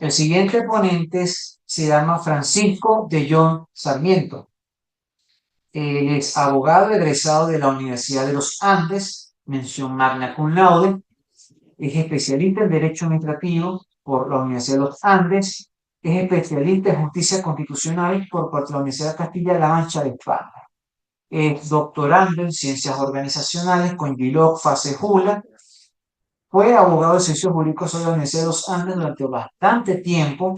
El siguiente ponente se llama Francisco de Jon Sarmiento. Él es abogado egresado de la Universidad de los Andes, mención magna cum laude. Es especialista en Derecho Administrativo por la Universidad de los Andes. Es especialista en Justicia Constitucional por la Universidad de Castilla-La Mancha de España. Es doctorando en Ciencias Organizacionales con GILOC Fase Jula. Fue abogado de servicios jurídicos de la Universidad de los Andes durante bastante tiempo.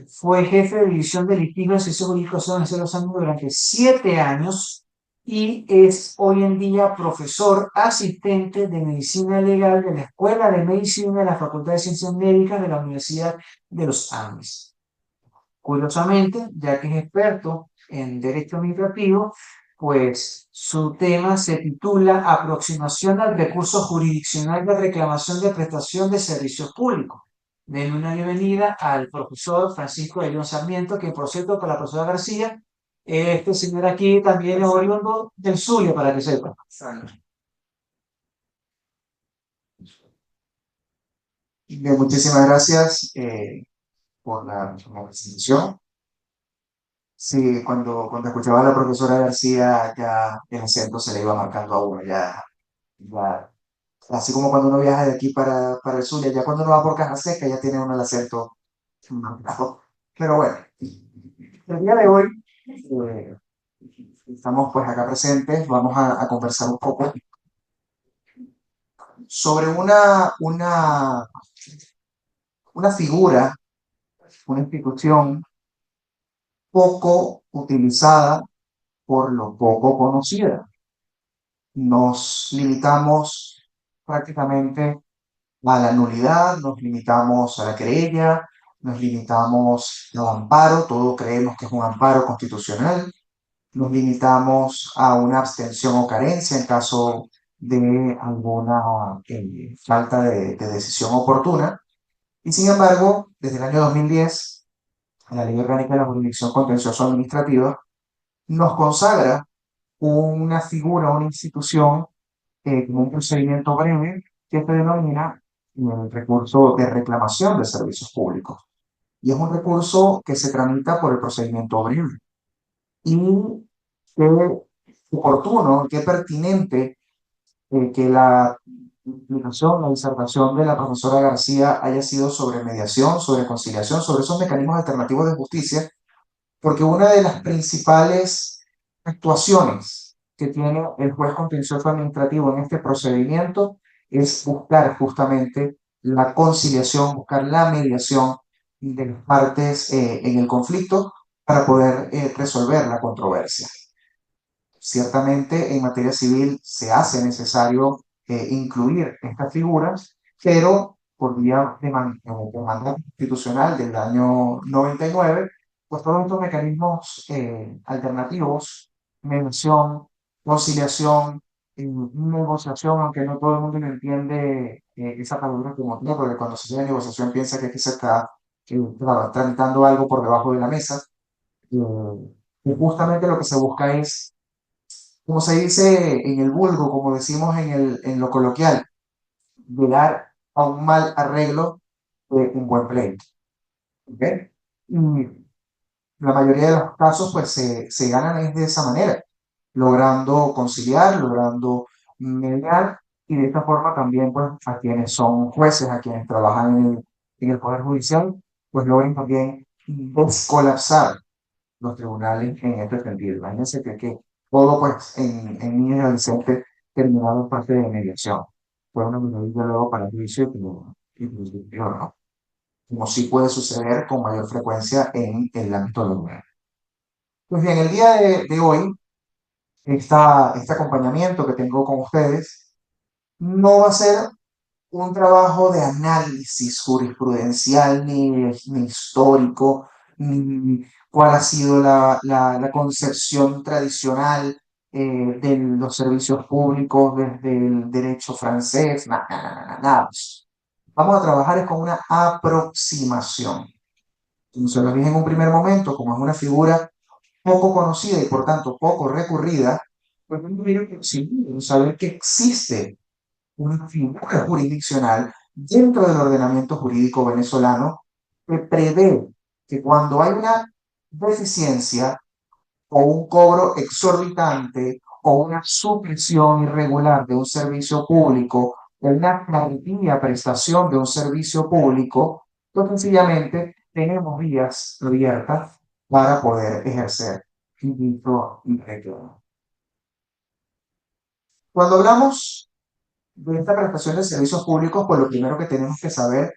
Fue jefe de división de litigio de servicios jurídicos de la Universidad de los Andes durante 7 años y es hoy en día profesor asistente de medicina legal de la Escuela de Medicina de la Facultad de Ciencias Médicas de la Universidad de los Andes. Curiosamente, ya que es experto en derecho administrativo, pues su tema se titula Aproximación al recurso jurisdiccional de reclamación de prestación de servicios públicos. Den una bienvenida al profesor Francisco de Jon Sarmiento, que por cierto, para la profesora García, este señor aquí también es oriundo del Zulia, para que sepan. Bien, muchísimas gracias por la presentación. Sí, cuando escuchaba a la profesora García, ya el acento se le iba marcando a uno, ya, así como cuando uno viaja de aquí para el sur, ya cuando uno va por Caja Seca, ya tiene uno el acento marcado. Pero bueno, el día de hoy eh, estamos pues acá presentes, vamos a conversar un poco sobre una figura, una institución poco utilizada por lo poco conocida. Nos limitamos prácticamente a la nulidad, nos limitamos a la querella, nos limitamos al amparo, todo creemos que es un amparo constitucional, nos limitamos a una abstención o carencia en caso de alguna falta de decisión oportuna. Y sin embargo, desde el año 2010, la Ley Orgánica de la Jurisdicción Contencioso Administrativa nos consagra una figura, una institución como un procedimiento breve que se denomina el recurso de reclamación de servicios públicos. Y es un recurso que se tramita por el procedimiento breve. Y qué oportuno, qué pertinente que la explicación, la disertación de la profesora García haya sido sobre mediación, sobre conciliación, sobre esos mecanismos alternativos de justicia, porque una de las principales actuaciones que tiene el juez contencioso administrativo en este procedimiento es buscar justamente la conciliación, buscar la mediación de las partes en el conflicto para poder resolver la controversia. Ciertamente en materia civil se hace necesario incluir estas figuras, pero por vía de mandato constitucional del año 99, pues todos estos mecanismos alternativos, mediación, conciliación, negociación, aunque no todo el mundo entiende esa palabra como tal, porque cuando se dice negociación piensa que aquí se está tramitando algo por debajo de la mesa. Y justamente lo que se busca es, como se dice en el vulgo, como decimos en lo coloquial, llegar a un mal arreglo de un buen pleito. ¿Ok? Y la mayoría de los casos pues se ganan es de esa manera, logrando conciliar, logrando mediar y de esta forma también pues a quienes son jueces, a quienes trabajan en el Poder Judicial, pues logren también descolapsar los tribunales en este sentido. Imagínense que todo pues en niños y adolescentes terminado en parte de mediación. Fue una maravilla luego para el juicio y ¿no? Como sí puede suceder con mayor frecuencia en el ámbito laboral. Pues bien, el día de hoy, este acompañamiento que tengo con ustedes no va a ser un trabajo de análisis jurisprudencial ni histórico, ni cuál ha sido la concepción tradicional de los servicios públicos desde el derecho francés, nada, nada, nada. Vamos a trabajar es con una aproximación. Como se lo dije en un primer momento, como es una figura poco conocida y por tanto poco recurrida, pues es muy saber que existe una figura jurisdiccional dentro del ordenamiento jurídico venezolano que prevé que cuando hay una deficiencia o un cobro exorbitante o una supresión irregular de un servicio público o una tardía prestación de un servicio público, pues sencillamente tenemos vías abiertas para poder ejercer dicho reclamo. Cuando hablamos de esta prestación de servicios públicos, pues lo primero que tenemos que saber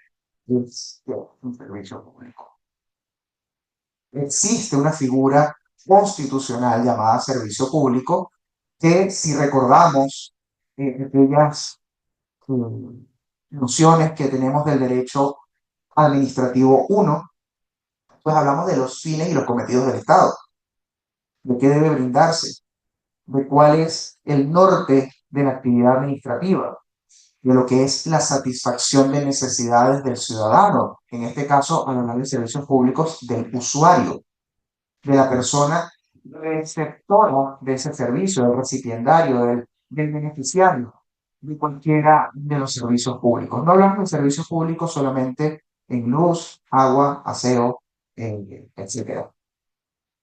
es que es un servicio público. Existe una figura constitucional llamada servicio público que, si recordamos aquellas nociones que tenemos del derecho administrativo 1, pues hablamos de los fines y los cometidos del Estado, de qué debe brindarse, de cuál es el norte de la actividad administrativa, de lo que es la satisfacción de necesidades del ciudadano, en este caso, al hablar de servicios públicos, del usuario, de la persona receptora de ese servicio, del recipiendario, del beneficiario de cualquiera de los servicios públicos. No hablamos de servicios públicos solamente en luz, agua, aseo, etcétera.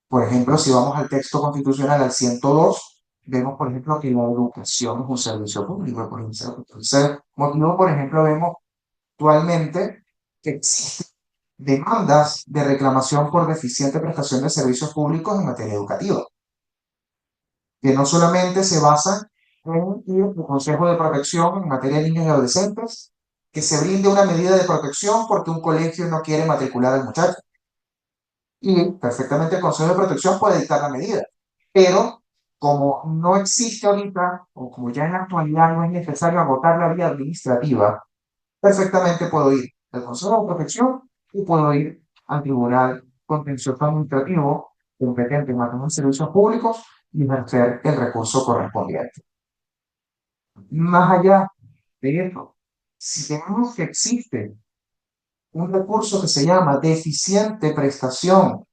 Por ejemplo, si vamos al texto constitucional, al 102, vemos, por ejemplo, que la educación es un servicio público. Por ese motivo, por ejemplo, vemos actualmente que existen demandas de reclamación por deficiente prestación de servicios públicos en materia educativa, que no solamente se basan en ir al Consejo de Protección en materia de niños y adolescentes, que se brinde una medida de protección porque un colegio no quiere matricular al muchacho. Y perfectamente el Consejo de Protección puede dictar la medida, pero como no existe ahorita, o como ya en la actualidad no es necesario agotar la vía administrativa, perfectamente puedo ir al Consejo de Protección y puedo ir al Tribunal Contencioso Administrativo competente en materia de servicios públicos y ejercer el recurso correspondiente. Más allá de eso, si tenemos que existe un recurso que se llama deficiente prestación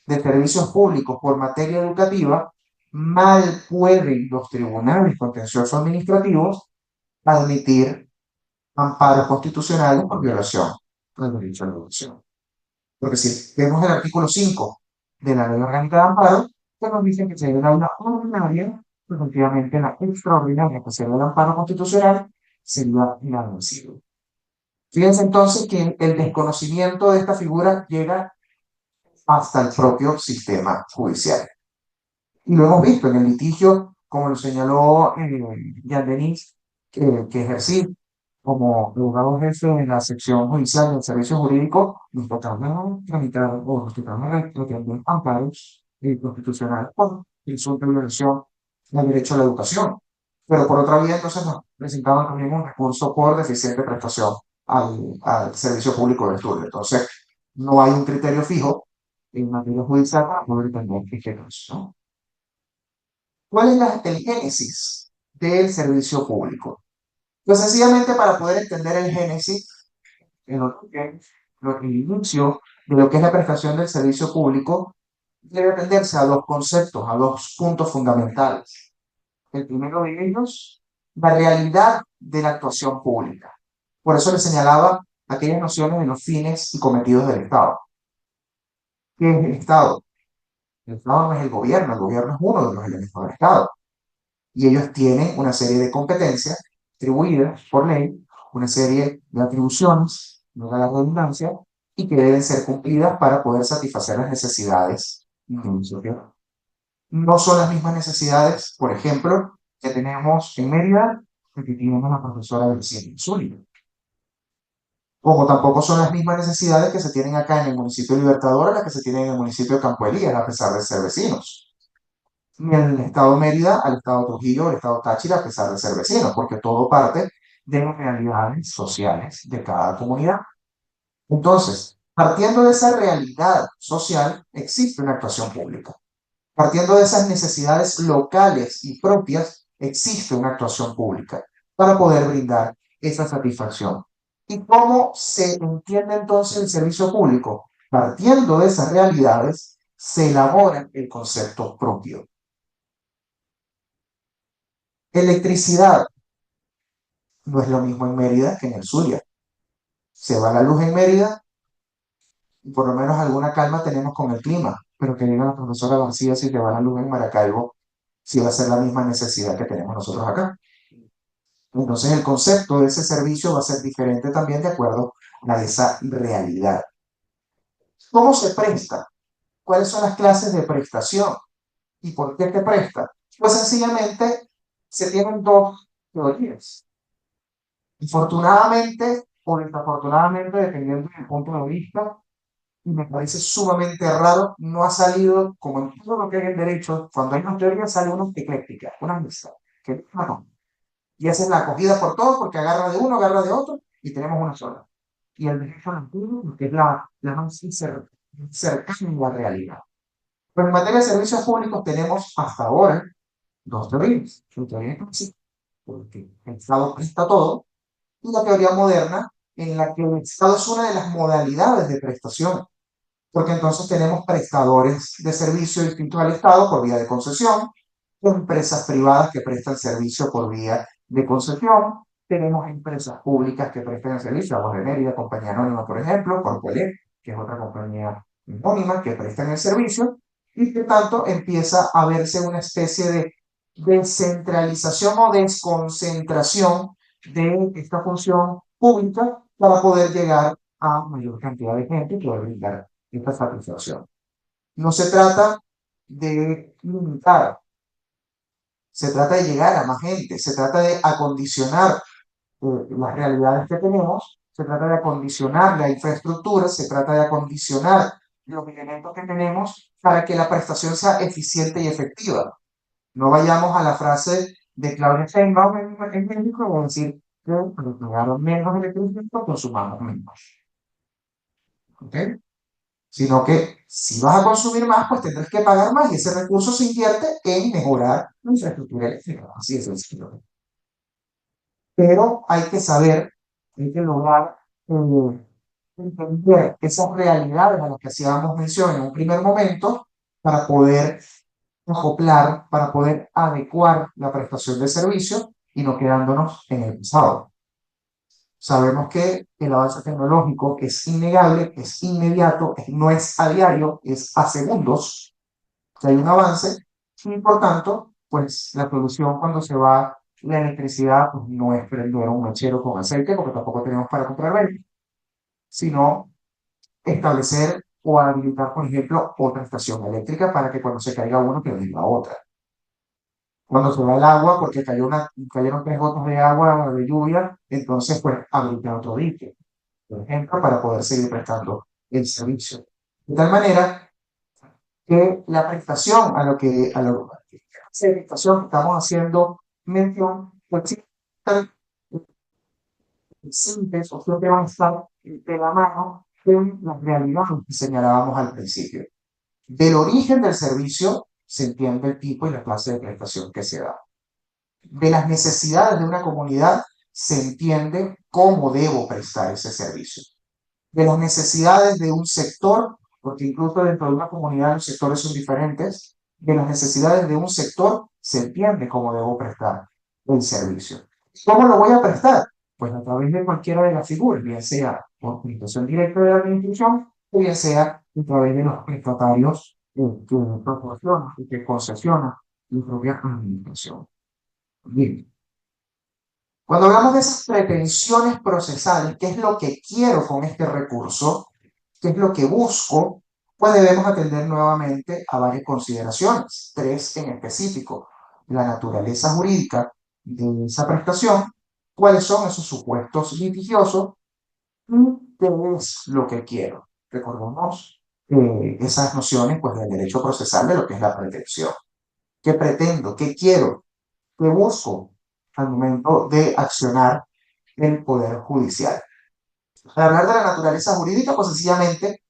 de servicios públicos por materia educativa, mal pueden los tribunales contenciosos administrativos admitir amparos constitucionales por violación del derecho a la educación. Porque si vemos el artículo 5 de la Ley Orgánica de Amparo, que nos dice que se debe dar una ordinaria, pues efectivamente la extraordinaria que se debe el amparo constitucional sería inadmisible. Fíjense entonces que el desconocimiento de esta figura llega hasta el propio sistema judicial. Y lo hemos visto en el litigio, como lo señaló Jean Denis, que ejercí como abogado jefe de la sección judicial del servicio jurídico, nos tocaba tramitar o nos tocaba reclamar amparos constitucionales por insulto y violación del derecho a la educación. Pero por otra vía, entonces nos presentaban también un recurso por deficiente prestación al servicio público de estudio. Entonces, no hay un criterio fijo en materia judicial para poder entender qué es, ¿no? ¿Cuál es el génesis del servicio público? Pues sencillamente para poder entender el génesis, el origen, el inicio de lo que es la prestación del servicio público, debe atenderse a dos conceptos, a dos puntos fundamentales. El primero de ellos, la realidad de la actuación pública. Por eso le señalaba aquellas nociones de los fines y cometidos del Estado. ¿Qué es el Estado? El Estado no es el gobierno es uno de los elementos del Estado. Y ellos tienen una serie de competencias atribuidas por ley, una serie de atribuciones, no da la redundancia, y que deben ser cumplidas para poder satisfacer las necesidades de un ciudadano. No son las mismas necesidades, por ejemplo, que tenemos en Mérida, que tenemos la profesora del Cien Zulia. Como tampoco son las mismas necesidades que se tienen acá en el municipio de Libertador, las que se tienen en el municipio de Campo Elías, a pesar de ser vecinos. Ni el estado Mérida al estado Trujillo, al estado Táchira, a pesar de ser vecinos, porque todo parte de las realidades sociales de cada comunidad. Entonces, partiendo de esa realidad social, existe una actuación pública. Partiendo de esas necesidades locales y propias, existe una actuación pública para poder brindar esa satisfacción. ¿Y cómo se entiende entonces el servicio público? Partiendo de esas realidades, se elabora el concepto propio. Electricidad no es lo mismo en Mérida que en el Zulia. Se va la luz en Mérida, y por lo menos alguna calma tenemos con el clima, pero que diga la profesora García si te va la luz en Maracaibo, si va a ser la misma necesidad que tenemos nosotros acá. Entonces el concepto de ese servicio va a ser diferente también de acuerdo a esa realidad. ¿Cómo se presta? ¿Cuáles son las clases de prestación? ¿Y por qué te presta? Pues sencillamente se tienen dos teorías. Afortunadamente o desafortunadamente, dependiendo del punto de vista, y me parece sumamente raro, no ha salido, como en todo lo que hay en derecho, cuando hay una teoría sale una ecléctica, una mixta, que no, y hacen la acogida por todo porque agarra de uno, agarra de otro, y tenemos una sola. Y el derecho antiguo, que es la más cercana a la realidad. Pero en materia de servicios públicos tenemos hasta ahora dos teorías. La teoría clásica, porque el Estado presta todo, y la teoría moderna, en la que el Estado es una de las modalidades de prestación, porque entonces tenemos prestadores de servicio distintos al Estado por vía de concesión, empresas privadas que prestan servicio por vía de concesión, tenemos empresas públicas que prestan el servicio, Aguas de Mérida, Compañía Anónima, por ejemplo, Corpoelec, que es otra compañía anónima que prestan el servicio, y que tanto empieza a verse una especie de descentralización o desconcentración de esta función pública para poder llegar a mayor cantidad de gente y poder brindar esta satisfacción. No se trata de limitar, se trata de llegar a más gente, se trata de acondicionar las realidades que tenemos, se trata de acondicionar la infraestructura, se trata de acondicionar los elementos que tenemos para que la prestación sea eficiente y efectiva. No vayamos a la frase de Claudia Sheinbaum en México, o decir que pagaron menos electricidad, consumamos menos. ¿Ok? Sino que si vas a consumir más, pues tendrás que pagar más y ese recurso se invierte en mejorar la infraestructura eléctrica. Así es sencillo. Pero hay que saber, hay que lograr entender esas realidades a las que hacíamos mención en un primer momento para poder acoplar, para poder adecuar la prestación de servicio y no quedándonos en el pasado. Sabemos que el avance tecnológico es innegable, es inmediato, no es a diario, es a segundos que hay un avance y por tanto, pues la solución cuando se va la electricidad pues, no es prender un mechero con aceite, porque tampoco tenemos para comprar veinte, sino establecer o habilitar, por ejemplo, otra estación eléctrica para que cuando se caiga uno, que venga otra. Cuando se va el agua, porque cayeron tres gotas de agua de lluvia, entonces pues habilitar otro dique, por ejemplo, para poder seguir prestando el servicio. De tal manera que la prestación a la prestación que estamos haciendo mención, pues sí, simples o siempre van a estar de la mano con las realidades que señalábamos al principio. Del origen del servicio se entiende el tipo y la clase de prestación que se da. De las necesidades de una comunidad se entiende cómo debo prestar ese servicio. De las necesidades de un sector, porque incluso dentro de una comunidad los sectores son diferentes, de las necesidades de un sector se entiende cómo debo prestar el servicio. ¿Cómo lo voy a prestar? Pues a través de cualquiera de las figuras, bien sea por prestación directa de la administración, o bien sea a través de los prestatarios que proporciona y que concesiona la propia administración. Bien, cuando hablamos de esas pretensiones procesales, ¿qué es lo que quiero con este recurso? ¿Qué es lo que busco? Pues debemos atender nuevamente a varias consideraciones, tres en específico. La naturaleza jurídica de esa prestación, cuáles son esos supuestos litigiosos y qué es lo que quiero. Recordemos esas nociones pues, del derecho procesal de lo que es la pretensión. ¿Qué pretendo? ¿Qué quiero? ¿Qué busco al momento de accionar el Poder Judicial? Al hablar de la naturaleza jurídica, pues sencillamente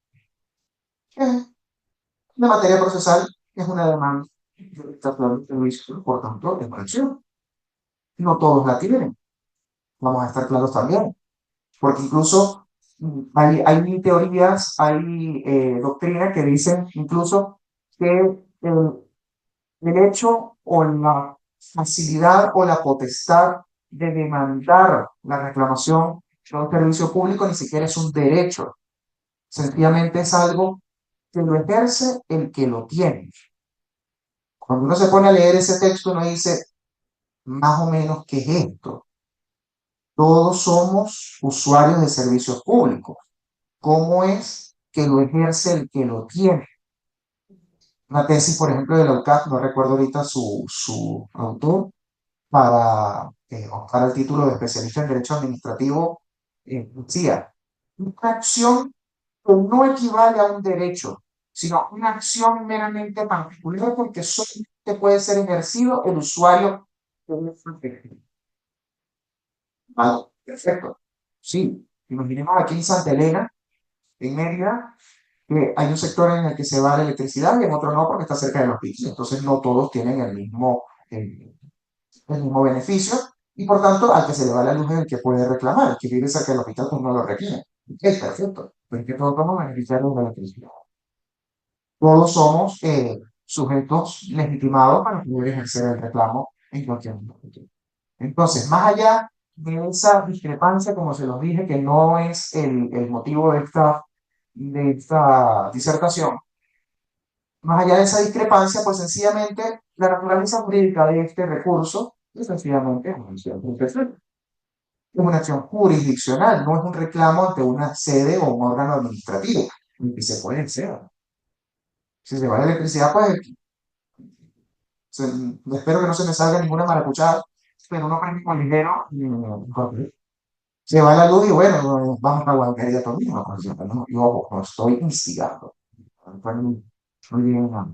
la materia procesal es una demanda de prestación de servicios, por tanto, de conexión. No todos la tienen, vamos a estar claros también, porque incluso hay teorías, hay doctrinas que dicen incluso que el hecho o la facilidad o la potestad de demandar la reclamación de un servicio público ni siquiera es un derecho, Sencillamente es algo que lo ejerce el que lo tiene. Cuando uno se pone a leer ese texto, uno dice, más o menos, ¿qué es esto? Todos somos usuarios de servicios públicos. ¿Cómo es que lo ejerce el que lo tiene? Una tesis, por ejemplo, de la UCAP, no recuerdo ahorita su autor, para el título de especialista en Derecho Administrativo, decía, una acción que no equivale a un derecho, sino una acción meramente particular porque solamente puede ser ejercido el usuario de un efecto. Vale, perfecto. Sí, imaginemos aquí en Santa Elena, en Mérida, que hay un sector en el que se va la electricidad y en otro no porque está cerca de los picos. Entonces no todos tienen el mismo beneficio y por tanto al que se le va la luz es el que puede reclamar, el que vive cerca del hospital pues no lo requiere. Es perfecto, pero es que todos vamos a beneficiarnos de la electricidad. Todos somos sujetos legitimados para poder ejercer el reclamo en cualquier momento. Entonces, más allá de esa discrepancia, como se los dije, que no es el motivo de esta disertación, más allá de esa discrepancia, pues sencillamente la naturaleza jurídica de este recurso es sencillamente una acción profesional. Es una acción jurisdiccional, no es un reclamo ante una sede o un órgano administrativo, que se puede hacer. Si se va la electricidad, pues espero que no se me salga ninguna maracuchada, pero uno prende con ligero y se va la luz y bueno, vamos a Guadalquivir todo mismo. No, y ojo, no estoy instigando. No lleguen a-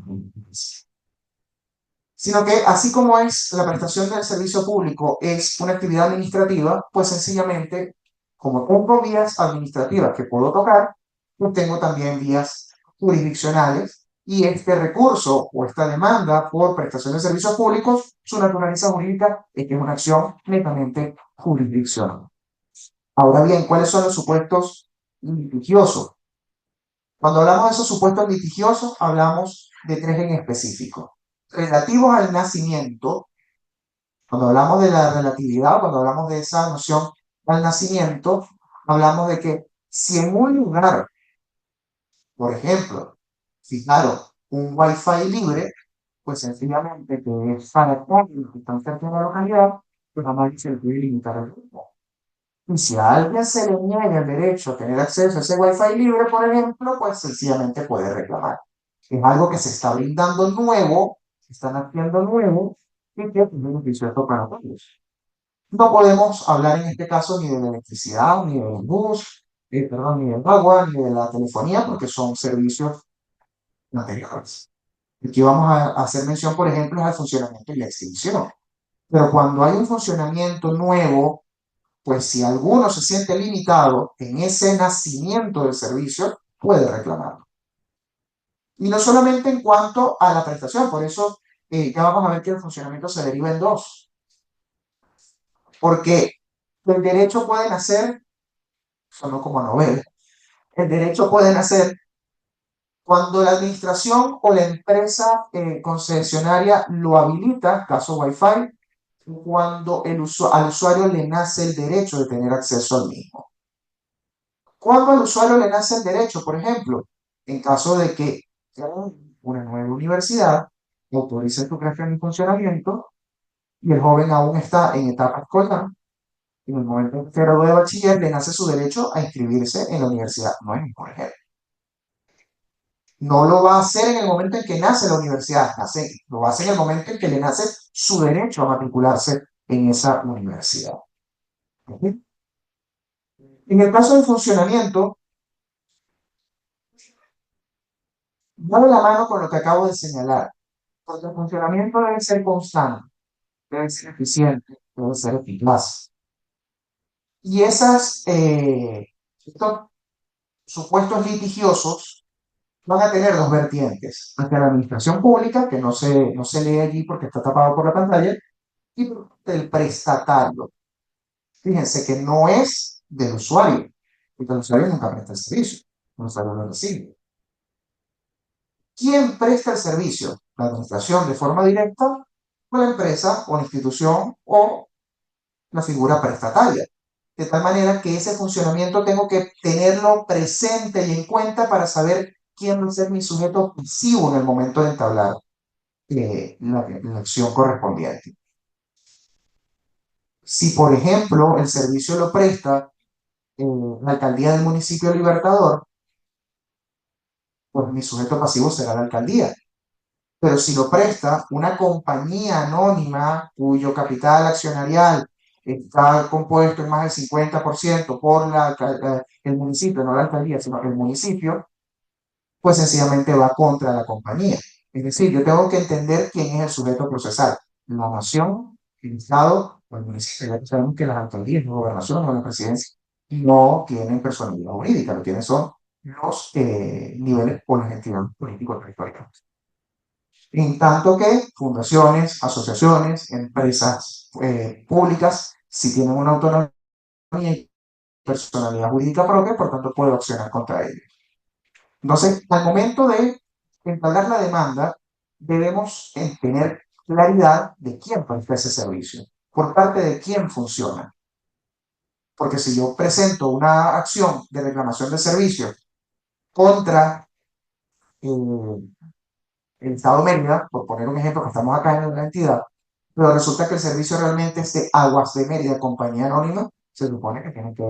Sino que así como es la prestación del servicio público es una actividad administrativa, pues sencillamente, como tengo vías administrativas que puedo tocar, pues tengo también vías jurisdiccionales y este recurso o esta demanda por prestación de servicios públicos, su naturaleza jurídica es que es una acción netamente jurisdiccional. Ahora bien, ¿cuáles son los supuestos litigiosos? Cuando hablamos de esos supuestos litigiosos, hablamos de tres en específico. Relativos al nacimiento, cuando hablamos de la relatividad, cuando hablamos de esa noción al nacimiento, hablamos de que si en un lugar, por ejemplo, fijaron un wifi libre, pues sencillamente que es para todos los que están cerca de la localidad, pues a nadie se le puede limitar el grupo. Y si a alguien se le niega el derecho a tener acceso a ese wifi libre, por ejemplo, pues sencillamente puede reclamar. Es algo que se está brindando nuevo, se están haciendo nuevo y que es un beneficio para todos. No podemos hablar en este caso ni de la electricidad, ni de la luz, perdón, ni del agua, ni de la telefonía, porque son servicios anteriores. Aquí vamos a hacer mención, por ejemplo, al funcionamiento y la extinción. Pero cuando hay un funcionamiento nuevo, pues si alguno se siente limitado en ese nacimiento del servicio, puede reclamarlo. Y no solamente en cuanto a la prestación, por eso ya vamos a ver que el funcionamiento se deriva en dos, porque el derecho puede nacer, sonó como novela, el derecho puede nacer cuando la administración o la empresa concesionaria lo habilita, caso Wi-Fi, cuando al usuario le nace el derecho de tener acceso al mismo. Cuando al usuario le nace el derecho, por ejemplo, en caso de que una nueva universidad autorice su creación y funcionamiento y el joven aún está en etapa escolar, en el momento en que se gradúe de bachiller, le nace su derecho a inscribirse en la universidad nueva, por ejemplo. No lo va a hacer en el momento en que nace la universidad, lo va a hacer en el momento en que le nace su derecho a matricularse en esa universidad. ¿Ok? En el caso del funcionamiento, va de la mano con lo que acabo de señalar, porque el funcionamiento debe ser constante, debe ser eficiente, debe ser eficaz. Y estos supuestos litigiosos van a tener dos vertientes, ante la administración pública, que no se lee allí porque está tapado por la pantalla, y del prestatario. Fíjense que no es del usuario, porque el usuario nunca presta el servicio, el usuario lo recibe. ¿Quién presta el servicio? La administración de forma directa, o la empresa, o la institución, o la figura prestataria. de tal manera que ese funcionamiento tengo que tenerlo presente y en cuenta para saber quién va a ser mi sujeto pasivo en el momento de entablar la acción correspondiente. Si, por ejemplo, el servicio lo presta la alcaldía del municipio Libertador, pues mi sujeto pasivo será la alcaldía. Pero si lo presta una compañía anónima cuyo capital accionarial está compuesto en más del 50% por el municipio, no la alcaldía, sino el municipio, pues sencillamente va contra la compañía. Es decir, yo tengo que entender quién es el sujeto procesal. La nación, el Estado o el municipio. Ya sabemos que las alcaldías, la gobernación o la presidencia no tienen personalidad jurídica, lo que tienen son los niveles o las entidades políticos territoriales. En tanto que fundaciones, asociaciones, empresas públicas, si tienen una autonomía y personalidad jurídica propia, por tanto puedo accionar contra ellos. Entonces, al momento de entablar la demanda, debemos tener claridad de quién presta ese servicio, por parte de quién funciona. Porque si yo presento una acción de reclamación de servicio contra el Estado de Mérida, por poner un ejemplo, que estamos acá en la entidad, pero resulta que el servicio realmente es de Aguas de Mérida, compañía anónima, se supone que tiene que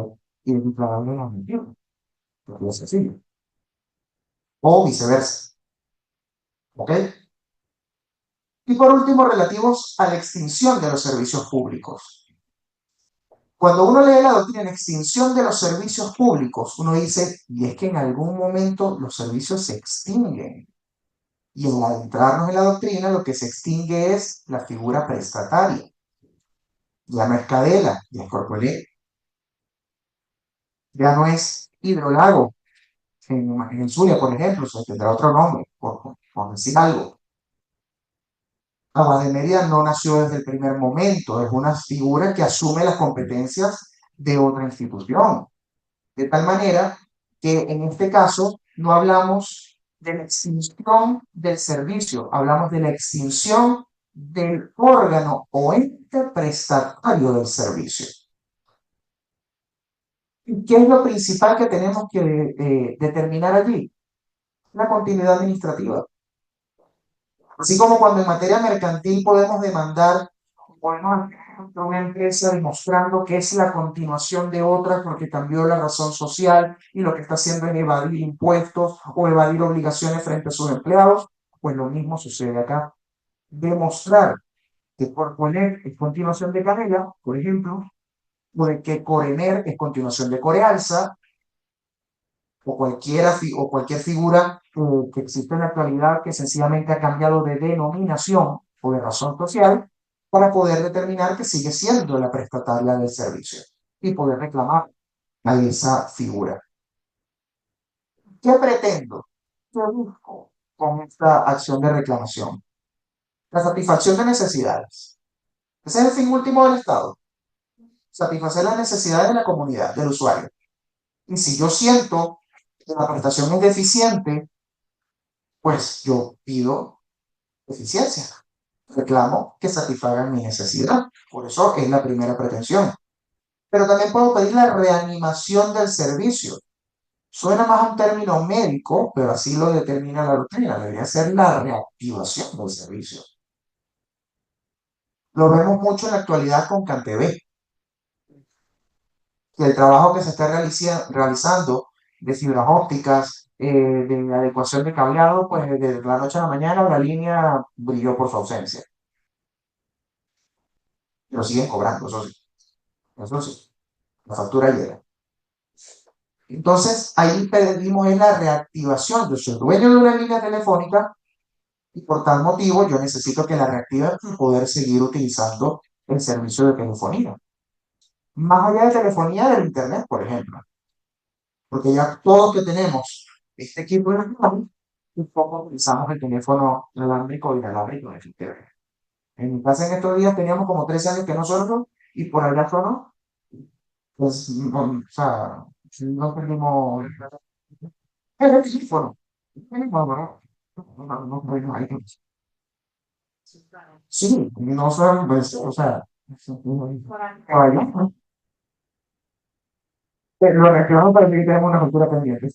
ir declarando en los mentiras, porque es sencillo. O viceversa. ¿Ok? Y por último, relativos a la extinción de los servicios públicos. Cuando uno lee la doctrina en extinción de los servicios públicos, uno dice, y es que en algún momento los servicios se extinguen. Y al adentrarnos en la doctrina, lo que se extingue es la figura prestataria. Ya no es Cadela, ya es Corpoelec. Ya no es Hidrolago, en el Zulia, por ejemplo, se tendrá otro nombre, por decir algo. Aguas de Mérida no nació desde el primer momento, es una figura que asume las competencias de otra institución. De tal manera que en este caso no hablamos de la extinción del servicio, hablamos de la extinción del órgano o ente prestatario del servicio. ¿Y qué es lo principal que tenemos que determinar allí? La continuidad administrativa. Así como cuando en materia mercantil podemos demandar, podemos a una empresa demostrando que es la continuación de otra porque cambió la razón social y lo que está haciendo es evadir impuestos o evadir obligaciones frente a sus empleados, pues lo mismo sucede acá. Demostrar que Corpoelec es continuación de Canela, por ejemplo, o de que Corener es continuación de Corealza, o cualquier figura que existe en la actualidad que sencillamente ha cambiado de denominación o de razón social para poder determinar que sigue siendo la prestataria del servicio y poder reclamar a esa figura. ¿Qué pretendo? ¿Qué busco con esta acción de reclamación? La satisfacción de necesidades. Ese es el fin último del Estado. Satisfacer las necesidades de la comunidad, del usuario. Y si yo siento que la prestación es deficiente, pues yo pido eficiencia. Reclamo que satisfagan mi necesidad. Por eso es la primera pretensión. Pero también puedo pedir la reanimación del servicio. Suena más a un término médico, pero así lo determina la doctrina. Debería ser la reactivación del servicio. Lo vemos mucho en la actualidad con CanTV, que el trabajo que se está realizando de fibras ópticas, de adecuación de cableado, pues de la noche a la mañana la línea brilló por su ausencia. Pero siguen cobrando, eso sí. Eso sí, la factura llega. Entonces, ahí pedimos en la reactivación. Yo soy dueño de una línea telefónica y por tal motivo yo necesito que la reactive para poder seguir utilizando el servicio de telefonía. Más allá de telefonía del internet, por ejemplo. Porque ya todos que tenemos este equipo de teléfono, un poco utilizamos el teléfono inalámbrico y inalámbrico definitivamente. En mi casa en estos días teníamos como 13 años que no sonó y por allá sonó. Pues, no, o sea, no perdimos el teléfono. No, no, no, hay sí, no son, pues, o sea, caballo, Pero lo reaccionamos para decir que tenemos una cultura pendiente.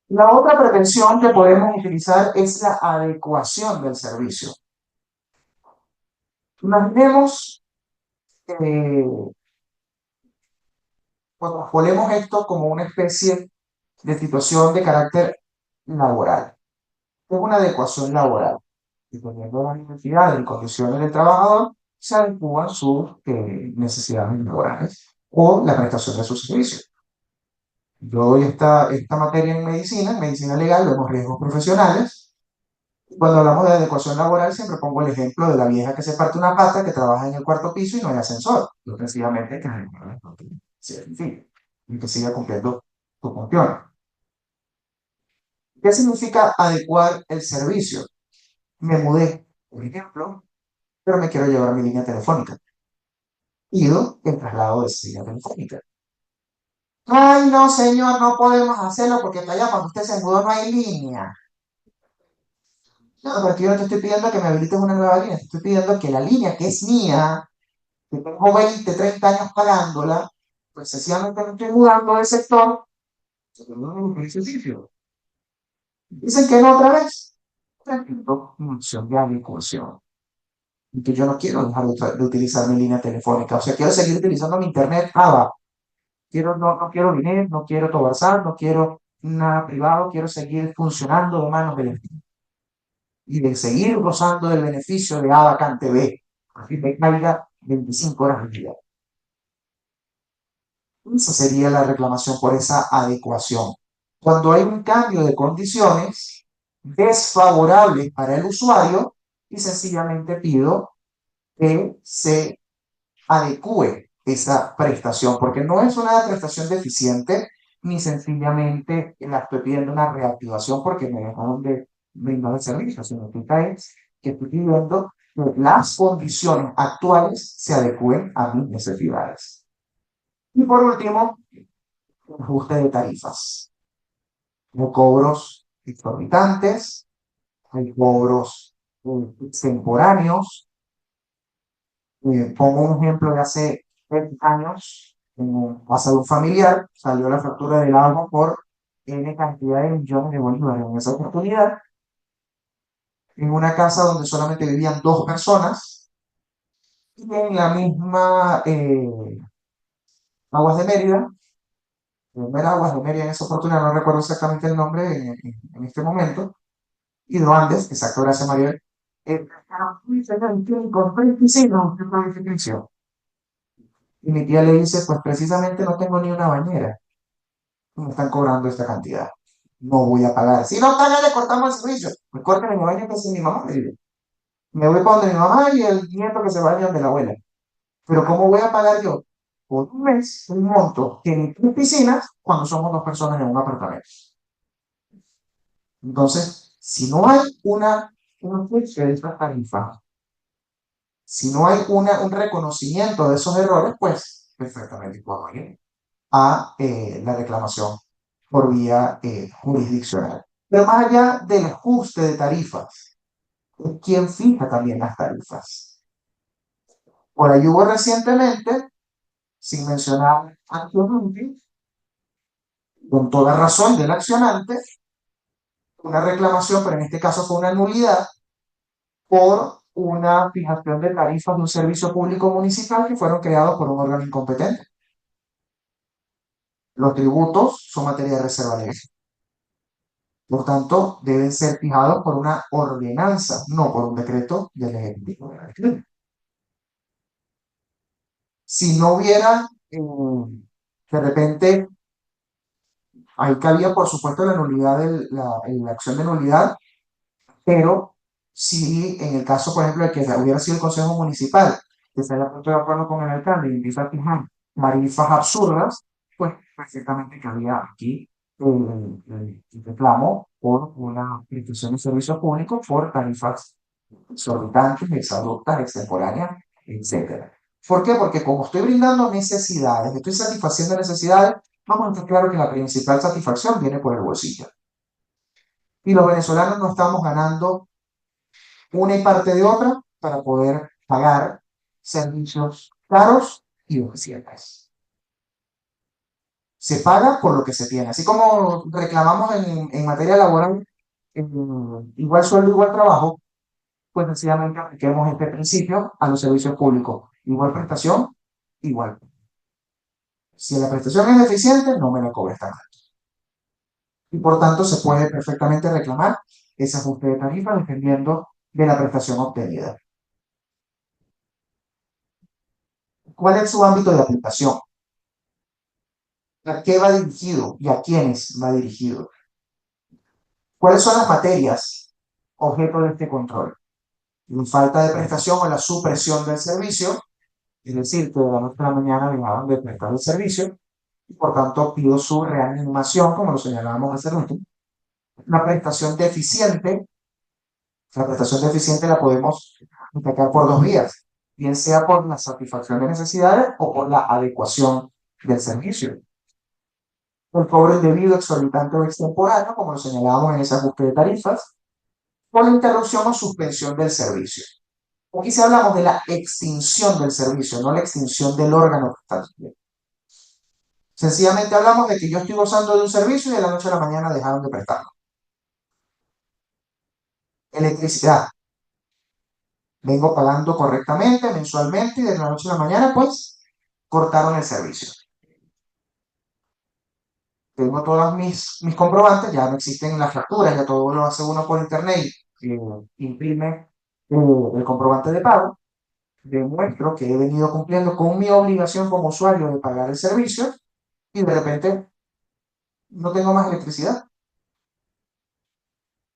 La otra pretensión que podemos utilizar es la adecuación del servicio. Imaginemos, eh, cuando ponemos esto como una especie de situación de carácter laboral. Es una adecuación laboral. Dependiendo de las necesidades y condiciones del trabajador, se adecúan sus necesidades laborales o la prestación de sus servicios. Yo doy esta materia en medicina legal, vemos riesgos profesionales. Cuando hablamos de adecuación laboral, siempre pongo el ejemplo de la vieja que se parte una pata, que trabaja en el cuarto piso y no hay ascensor. Yo sencillamente que sí, en fin, y que siga cumpliendo su función. ¿Qué significa adecuar el servicio? Me mudé, por ejemplo, pero me quiero llevar mi línea telefónica. Pido el traslado de esa línea telefónica. Ay, no, señor, no podemos hacerlo porque para allá cuando usted se mudó no hay línea. No, porque yo no te estoy pidiendo que me habilites una nueva línea, te estoy pidiendo que la línea que es mía, que tengo 20, 30 años pagándola, pues sencillamente me estoy mudando de sector, no es ese sitio. Dicen que no otra vez. Repito, función de adecuación. Y que yo no quiero dejar de utilizar mi línea telefónica, o sea, quiero seguir utilizando mi internet ABA. No quiero dinero, no quiero tobarzar, no quiero nada privado, quiero seguir funcionando de manos del Estado y de seguir gozando del beneficio de Abacan TV, así me caiga 25 horas al día. Esa sería la reclamación por esa adecuación. Cuando hay un cambio de condiciones desfavorables para el usuario y sencillamente pido que se adecue esa prestación, porque no es una prestación deficiente, ni sencillamente la estoy pidiendo una reactivación porque me dejaron de brindar el servicio, significa es que estoy pidiendo que las condiciones actuales se adecúen a mis necesidades. Y por último, ajuste de tarifas. Hay cobros exorbitantes, hay cobros extemporáneos. Pongo un ejemplo de hace 20 años, en casa de un familiar, salió la factura del agua por N cantidad de millones de bolívares en esa oportunidad, en una casa donde solamente vivían dos personas, y en la misma Aguas de Mérida, no era Aguas de Mérida en esa oportunidad, no recuerdo exactamente el nombre en este momento, Hidroandes, exacto, gracias María, con 25 de y mi tía le dice, pues precisamente no tengo ni una bañera. Me están cobrando esta cantidad. No voy a pagar. Si no paga, le cortamos el servicio. Pues corten mi baño que es mi mamá. Le digo. Me voy para donde mi mamá y el nieto que se vaya donde la abuela. Pero ¿cómo voy a pagar yo por un mes un monto que ni tres piscinas cuando somos dos personas en un apartamento? Entonces, si no hay un juicio de esta tarifa, si no hay un reconocimiento de esos errores, pues perfectamente puedo ir a la reclamación por vía jurisdiccional. Pero más allá del ajuste de tarifas, es quien fija también las tarifas. Por ahí hubo recientemente, sin mencionar accionante, con toda razón del accionante, una reclamación, pero en este caso fue una nulidad, por una fijación de tarifas de un servicio público municipal que fueron creados por un órgano incompetente. Los tributos son materia de reserva legal. Por tanto, deben ser fijados por una ordenanza, no por un decreto del Ejecutivo. Si no hubiera, de repente, ahí cabía, por supuesto, la nulidad, la acción de nulidad, pero si en el caso, por ejemplo, de que hubiera sido el Consejo Municipal, que se haya puesto de acuerdo con el alcalde y empieza a fijar tarifas absurdas, pues perfectamente cabía aquí el reclamo por una prestación de servicios públicos por tarifas exorbitantes, exabruptas, extemporáneas, etcétera. ¿Por qué? Porque como estoy brindando necesidades, estoy satisfaciendo necesidades, vamos a estar claro que la principal satisfacción viene por el bolsillo. Y los venezolanos no estamos ganando una y parte de otra para poder pagar servicios caros y eficientes. Se paga por lo que se tiene. Así como reclamamos en materia laboral, igual sueldo, igual trabajo, pues sencillamente apliquemos este principio a los servicios públicos. Igual prestación, igual. Si la prestación es deficiente, no me la cobres tan alto. Y por tanto, se puede perfectamente reclamar ese ajuste de tarifa dependiendo de la prestación obtenida. ¿Cuál es su ámbito de aplicación? ¿A qué va dirigido y a quiénes va dirigido? ¿Cuáles son las materias objeto de este control? La falta de prestación o la supresión del servicio, es decir, que de la noche a la mañana dejaban de prestar el servicio y por tanto pido su reanimación, como lo señalábamos hace rato. La prestación deficiente, la prestación deficiente la podemos atacar por dos vías, bien sea por la satisfacción de necesidades o por la adecuación del servicio. El cobro indebido, exorbitante o extemporáneo, como lo señalábamos en ese ajuste de tarifas, por la interrupción o suspensión del servicio. Aquí si hablamos de la extinción del servicio, no la extinción del órgano que está haciendo. Sencillamente hablamos de que yo estoy gozando de un servicio y de la noche a la mañana dejaron de prestarlo. Electricidad. Vengo pagando correctamente, mensualmente, y de la noche a la mañana, pues, cortaron el servicio. Tengo todos mis comprobantes, ya no existen las facturas, ya todo lo hace uno por internet y imprime el comprobante de pago. Demuestro que he venido cumpliendo con mi obligación como usuario de pagar el servicio y de repente no tengo más electricidad.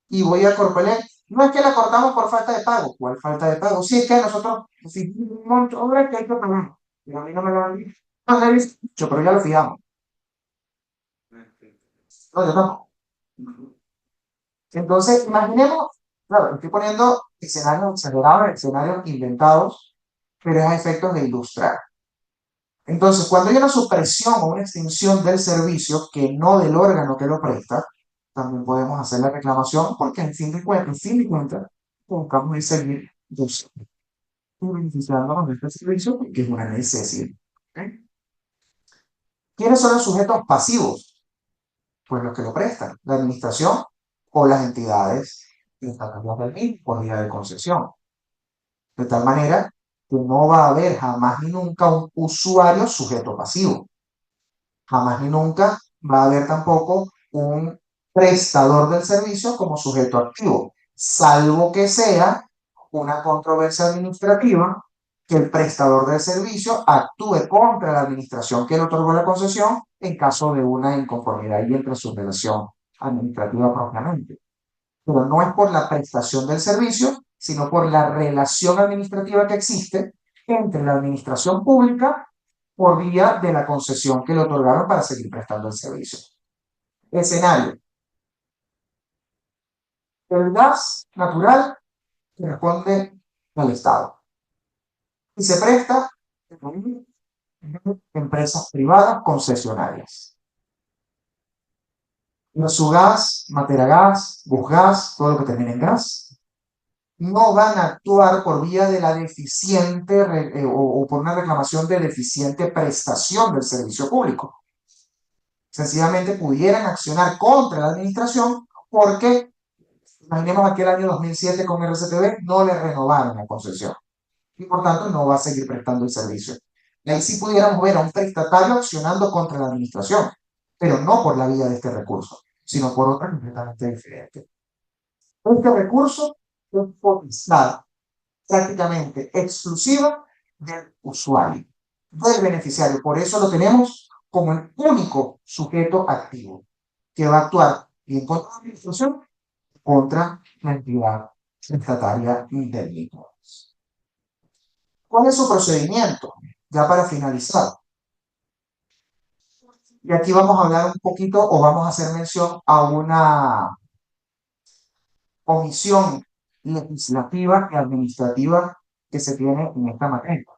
Y voy a Corpelec. No es que la cortamos por falta de pago. ¿Cuál falta de pago? Sí, es que nosotros fijamos un monto ahora que hay que pagar. Pero a mí no me lo han dicho. No se ha dicho, pero ya lo fijamos. No, yo tampoco. Entonces, imaginemos, claro, estoy poniendo escenarios exagerados, escenarios inventados, pero es a efectos de ilustrar. Entonces, cuando hay una supresión o una extinción del servicio que no del órgano que lo presta, también podemos hacer la reclamación porque en fin de cuentas, buscamos el seguir usando y beneficiándonos de este servicio porque es una necesidad. ¿Ok? ¿Quiénes son los sujetos pasivos? Pues los que lo prestan, la administración o las entidades estatales del mismo por vía de concesión. De tal manera que no va a haber jamás ni nunca un usuario sujeto pasivo. Jamás ni nunca va a haber tampoco un prestador del servicio como sujeto activo, salvo que sea una controversia administrativa que el prestador del servicio actúe contra la administración que le otorgó la concesión en caso de una inconformidad y entre su relación administrativa propiamente. Pero no es por la prestación del servicio, sino por la relación administrativa que existe entre la administración pública por vía de la concesión que le otorgaron para seguir prestando el servicio. Escenario. El gas natural corresponde al Estado y se presta a empresas privadas concesionarias. Su gas, Materagas, Busgas, todo lo que termine en gas, no van a actuar por vía de la deficiente o por una reclamación de deficiente prestación del servicio público. Sencillamente pudieran accionar contra la administración porque, imaginemos aquel año 2007 con RCTV, no le renovaron la concesión y por tanto no va a seguir prestando el servicio. Y ahí sí pudiéramos ver a un prestatario accionando contra la administración, pero no por la vía de este recurso, sino por otra completamente diferente. Este recurso es potestad prácticamente exclusiva del usuario, del beneficiario. Por eso lo tenemos como el único sujeto activo que va a actuar bien contra la administración, contra la entidad estataria del mismo. ¿Cuál es su procedimiento? Ya para finalizar. Y aquí vamos a hablar un poquito o vamos a hacer mención a una omisión legislativa y administrativa que se tiene en esta materia.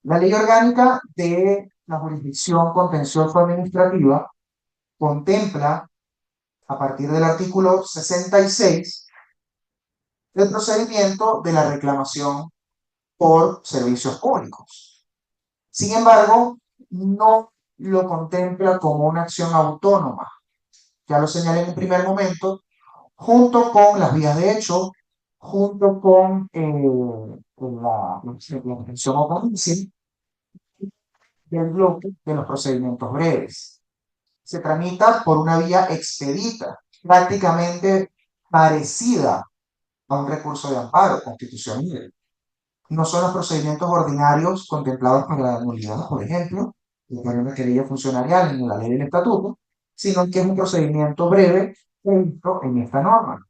La ley orgánica de la jurisdicción contencioso administrativa contempla, a partir del artículo 66, el procedimiento de la reclamación por servicios públicos. Sin embargo, no lo contempla como una acción autónoma. Ya lo señalé en un primer momento, junto con las vías de hecho, junto con la intención o cómplice del bloque de los procedimientos breves. Se tramita por una vía expedita, prácticamente parecida a un recurso de amparo constitucional. No son los procedimientos ordinarios contemplados para la nulidad, por ejemplo, o para una querella funcionarial en la ley del estatuto, sino que es un procedimiento breve previsto en esta norma.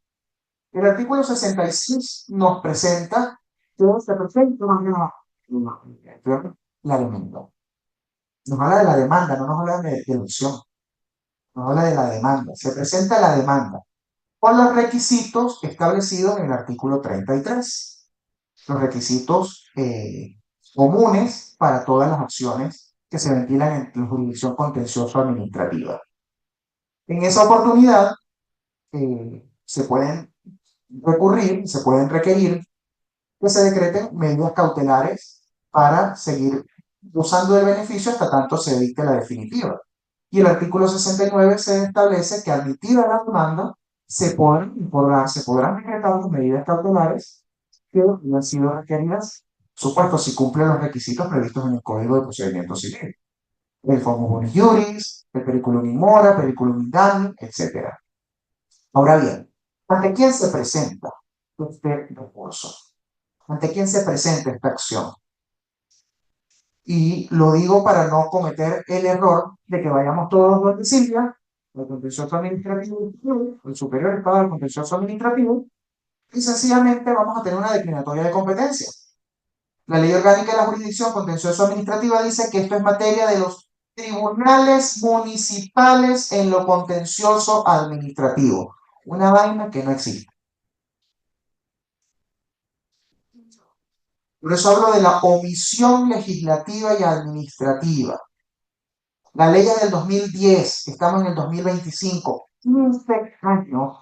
El artículo 66 nos presenta que se presenta la demanda. Nos habla de la demanda, no nos habla de la opción, nos habla de la demanda. Se presenta la demanda con los requisitos establecidos en el artículo 33, los requisitos comunes para todas las acciones que se ventilan en la jurisdicción contencioso administrativa. En esa oportunidad se pueden recurrir, se pueden requerir que se decreten medidas cautelares para seguir usando el beneficio hasta tanto se dicte la definitiva. Y el artículo 69 se establece que admitida la demanda, se podrán decretar las medidas cautelares que han sido requeridas, por supuesto, si cumplen los requisitos previstos en el Código de Procedimiento Civil. El Formum Bonis Juris, el Periculum in Mora, Periculum in Damni, etc. Ahora bien, ¿ante quién se presenta este recurso? ¿Ante quién se presenta esta acción? Y lo digo para no cometer el error de que vayamos todos donde Silvia, el contencioso administrativo, el superior estado del contencioso administrativo, y sencillamente vamos a tener una declinatoria de competencia. La ley orgánica de la jurisdicción contencioso administrativa dice que esto es materia de los tribunales municipales en lo contencioso administrativo. Una vaina que no existe. Por eso hablo de la omisión legislativa y administrativa. La ley es del 2010, estamos en el 2025, 15 años,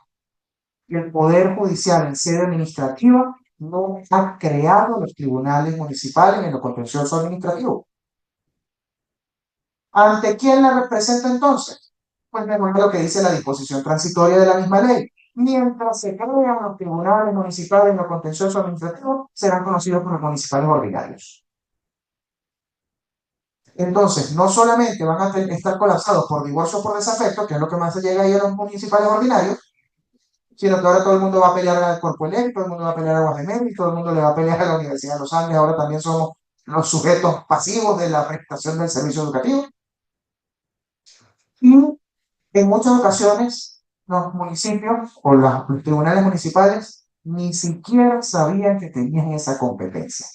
y el Poder Judicial en sede administrativa no ha creado los tribunales municipales en lo contencioso administrativo. ¿Ante quién la representa entonces? Pues me lo que dice la disposición transitoria de la misma ley. Mientras se crean los tribunales municipales en lo contencioso administrativo, serán conocidos como municipales ordinarios. Entonces, no solamente van a estar colapsados por divorcio o por desafecto, que es lo que más se llega ahí a los municipales ordinarios, sino que ahora todo el mundo va a pelear al Corpo Electo, todo el mundo va a pelear a Guatemala, y todo el mundo le va a pelear a la Universidad de los Andes, ahora también somos los sujetos pasivos de la prestación del servicio educativo. Y en muchas ocasiones los municipios o los tribunales municipales ni siquiera sabían que tenían esa competencia.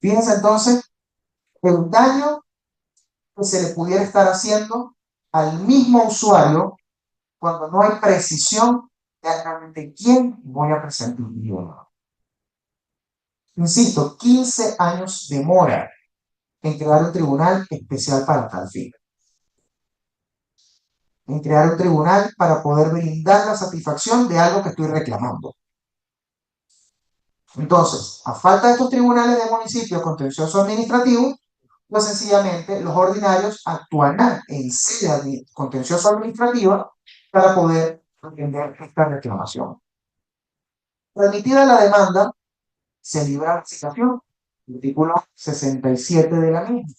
Fíjense entonces el daño que se le pudiera estar haciendo al mismo usuario cuando no hay precisión de ante quién voy a presentar un idioma. Insisto, 15 años demora en crear un tribunal especial para tal fin. En crear un tribunal para poder brindar la satisfacción de algo que estoy reclamando. Entonces, a falta de estos tribunales de municipios contencioso administrativo, pues sencillamente los ordinarios actuarán en sede contencioso administrativa para poder atender esta reclamación. Permitida la demanda, se libra la citación, artículo 67 de la misma.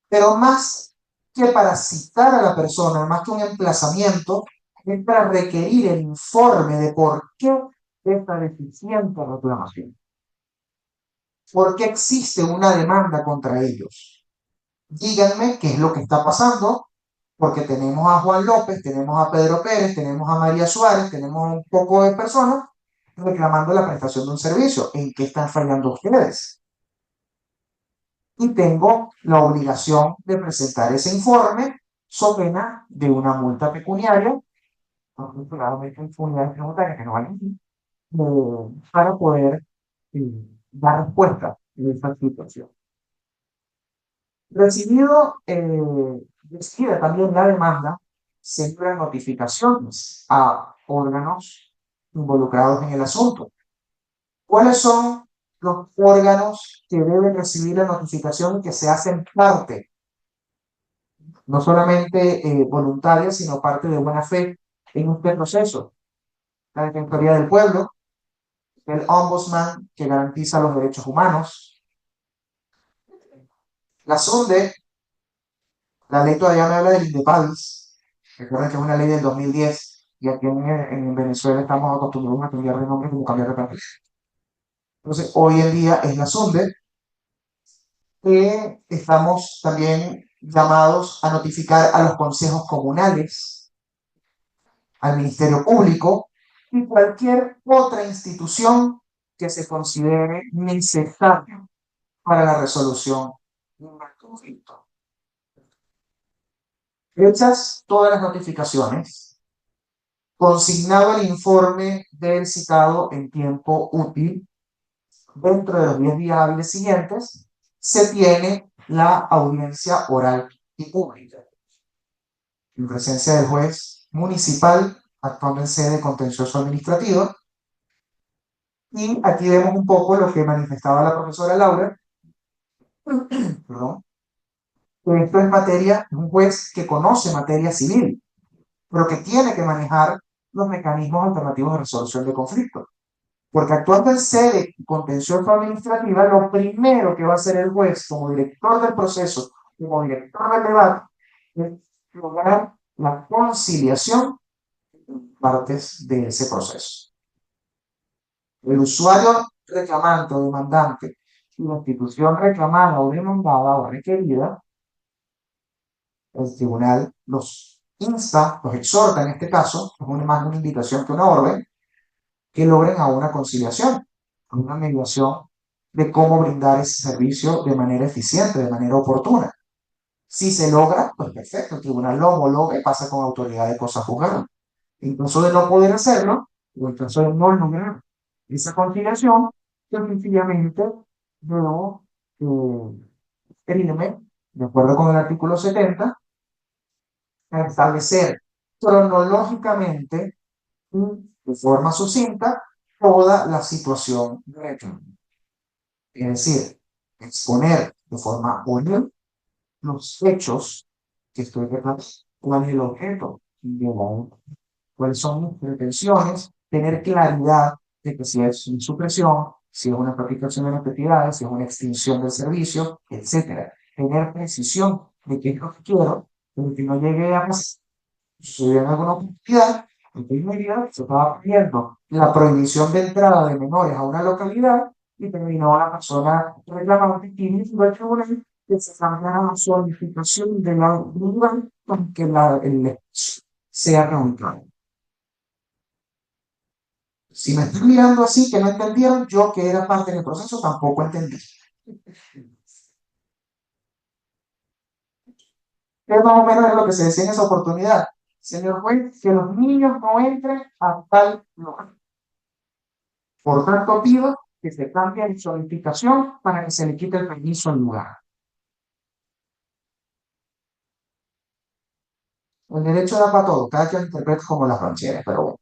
Pero más que para citar a la persona, más que un emplazamiento, es para requerir el informe de por qué esta deficiente reclamación. ¿Por qué existe una demanda contra ellos? Díganme qué es lo que está pasando, porque tenemos a Juan López, tenemos a Pedro Pérez, tenemos a María Suárez, tenemos un poco de personas reclamando la prestación de un servicio. ¿En qué están fallando ustedes? Y tengo la obligación de presentar ese informe sobre pena de una multa pecuniaria, para poder dar respuesta a esta situación. Recibida también la demanda, se envían notificaciones a órganos involucrados en el asunto. ¿Cuáles son los órganos que deben recibir la notificación y que se hacen parte, no solamente voluntaria, sino parte de buena fe en este proceso. La Defensoría del Pueblo, el Ombudsman que garantiza los derechos humanos, la SUNDE, la ley todavía me habla del INDEPAVIS, recuerden que es una ley del 2010 y aquí en Venezuela estamos acostumbrados a cambiar de nombre como cambiar de país. Entonces, hoy en día es la SUNDE, que estamos también llamados a notificar a los consejos comunales, al Ministerio Público y cualquier otra institución que se considere necesaria para la resolución de un conflicto. Hechas todas las notificaciones, consignado el informe del citado en tiempo útil, dentro de los 10 días hábiles siguientes, se tiene la audiencia oral y pública, en presencia del juez municipal, actuando en sede contencioso administrativa. Y aquí vemos un poco lo que manifestaba la profesora Laura, perdón, que esto es materia, un juez que conoce materia civil, pero que tiene que manejar los mecanismos alternativos de resolución de conflictos. Porque actuando en sede contencioso administrativa, lo primero que va a hacer el juez como director del proceso, como director del debate, es lograr la conciliación de partes de ese proceso. El usuario reclamante o demandante y la institución reclamada o demandada o requerida, el tribunal los insta, los exhorta en este caso, es más una invitación que una orden, que logren a una conciliación, una mediación de cómo brindar ese servicio de manera eficiente, de manera oportuna. Si se logra, pues perfecto, el tribunal lo homologa y pasa con autoridad de cosa juzgada. En caso de no poder hacerlo, o en caso de no lograr esa conciliación, yo sencillamente debo irme, de acuerdo con el artículo 70, a establecer cronológicamente y de forma sucinta toda la situación de reclamo. Es decir, exponer de forma honesta los hechos que estoy reclamando, cuál es el objeto de la, cuáles son mis pretensiones, tener claridad de que si es una supresión, si es una practicación de las propiedades, si es una extinción del servicio, etcétera. Tener precisión de qué es lo que quiero, pero que no llegue a suceder en alguna oportunidad. En primer día se estaba pidiendo la prohibición de entrada de menores a una localidad y terminó la persona reclamante pidiendo al tribunal que se cambiara la zonificación de la lugar para que el espacio sea reubicados. Si me están mirando así, que no entendieron, yo que era parte del proceso tampoco entendí. ¿Qué más o menos es lo que se decía en esa oportunidad? Señor juez, que los niños no entren a tal lugar. Por tanto, pido que se cambie la zonificación para que se le quite el permiso al lugar. El derecho da para todo, cada quien interpreta como las rancheras, pero bueno.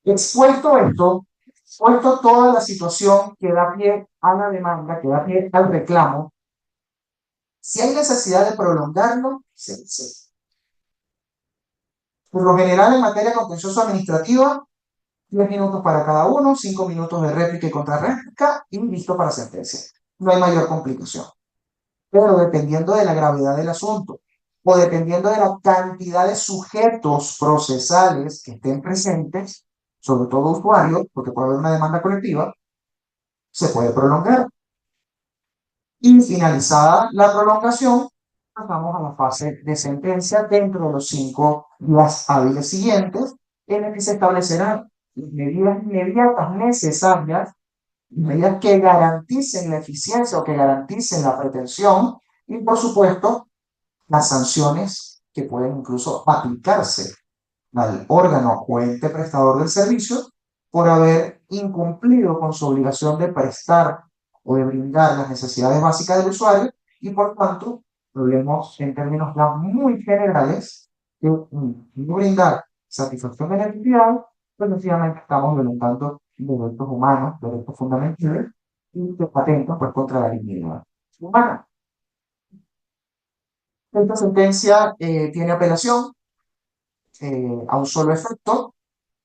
Expuesto esto, expuesto toda la situación que da pie a la demanda, que da pie al reclamo, si hay necesidad de prolongarlo, se. Por lo general, en materia contencioso administrativa, 10 minutos para cada uno, 5 minutos de réplica y contrarréplica y listo para sentencia. No hay mayor complicación. Pero dependiendo de la gravedad del asunto o dependiendo de la cantidad de sujetos procesales que estén presentes, sobre todo usuarios, porque puede haber una demanda colectiva, se puede prolongar. Y finalizada la prolongación, pasamos a la fase de sentencia dentro de los 5 días hábiles siguientes, en el que se establecerán las medidas inmediatas necesarias, medidas que garanticen la eficiencia o que garanticen la pretensión y, por supuesto, las sanciones que pueden incluso aplicarse al órgano o ente prestador del servicio por haber incumplido con su obligación de prestar o de brindar las necesidades básicas del usuario y por tanto, hablemos en términos ya muy generales, que no brindar satisfacción de la entidad, pues sencillamente estamos violentando derechos humanos, derechos fundamentales, y que atenta pues, contra la dignidad humana. Esta sentencia tiene apelación a un solo efecto,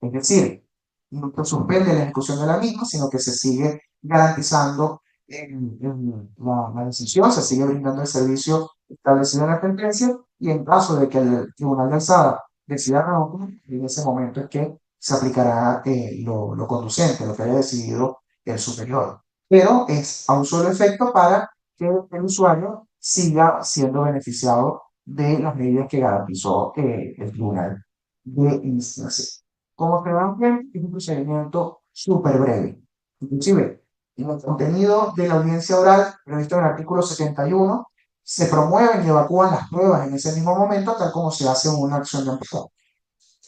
es decir, no se suspende la ejecución de la misma, sino que se sigue garantizando la decisión, se sigue brindando el servicio establecido en la sentencia, y en caso de que el Tribunal de Alzada decida revocar, en ese momento es que se aplicará lo conducente, lo que haya decidido el superior. Pero es a un solo efecto para que el usuario siga siendo beneficiado de las medidas que garantizó el Tribunal de Instancia. Como se van a ver, es un procedimiento súper breve. Inclusive, en el contenido de la audiencia oral, previsto en el artículo 71, se promueven y evacúan las pruebas en ese mismo momento, tal como se hace en una acción de amparo.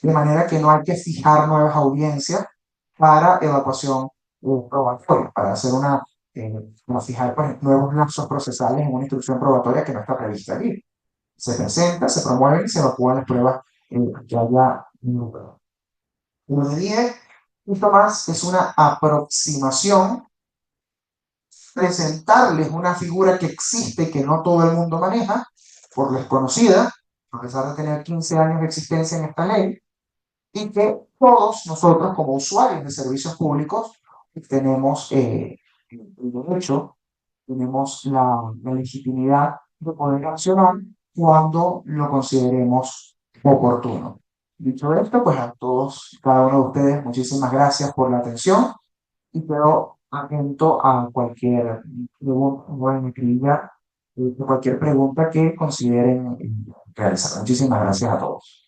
De manera que no hay que fijar nuevas audiencias para evacuación probatoria, para hacer para fijar pues, nuevos lapsos procesales en una instrucción probatoria que no está prevista allí. Se presenta, se promueven y se evacúan las pruebas que haya número. Como le dije, esto más es una aproximación, presentarles una figura que existe, que no todo el mundo maneja, por lo desconocida, a pesar de tener 15 años de existencia en esta ley, y que todos nosotros como usuarios de servicios públicos tenemos el derecho, tenemos la legitimidad de poder accionar cuando lo consideremos oportuno. Dicho esto, pues a todos, cada uno de ustedes, muchísimas gracias por la atención y quedo atento a cualquier pregunta, bueno, cualquier pregunta que consideren realizar. Muchísimas gracias a todos.